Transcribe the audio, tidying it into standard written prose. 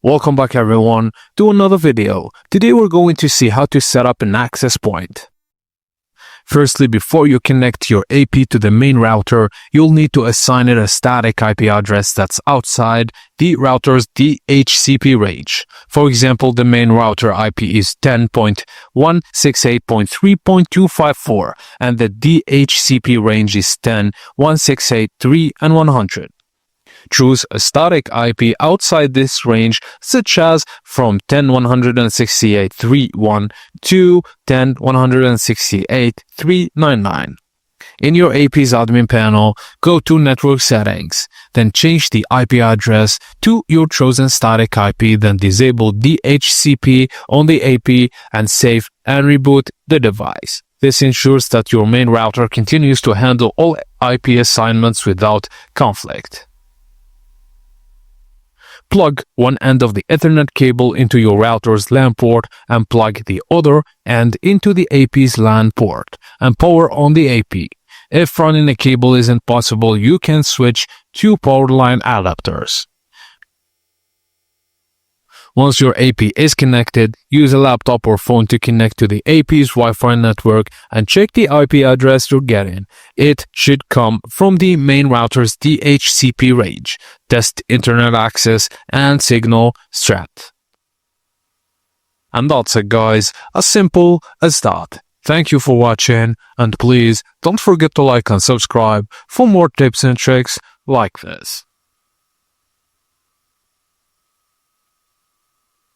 Welcome back everyone to another video. Today we're going to see how to set up an access point. Firstly, before you connect your AP to the main router, you'll need to assign it a static IP address that's outside the router's DHCP range. For example, the main router IP is 10.168.3.254 and the DHCP range is 10.168.3 and 100. Choose a static IP outside this range, such as from 10.168.3.1 to 10.168.3.99. In your AP's admin panel, go to Network Settings, then change the IP address to your chosen static IP, then disable DHCP on the AP and save and reboot the device. This ensures that your main router continues to handle all IP assignments without conflict. Plug one end of the Ethernet cable into your router's LAN port and plug the other end into the AP's LAN port and power on the AP. If running a cable isn't possible, you can switch to power line adapters. Once your AP is connected, use a laptop or phone to connect to the AP's Wi-Fi network and check the IP address you're getting. It should come from the main router's DHCP range. Test internet access and signal strength. And that's it guys, as simple as that. Thank you for watching and please don't forget to like and subscribe for more tips and tricks like this.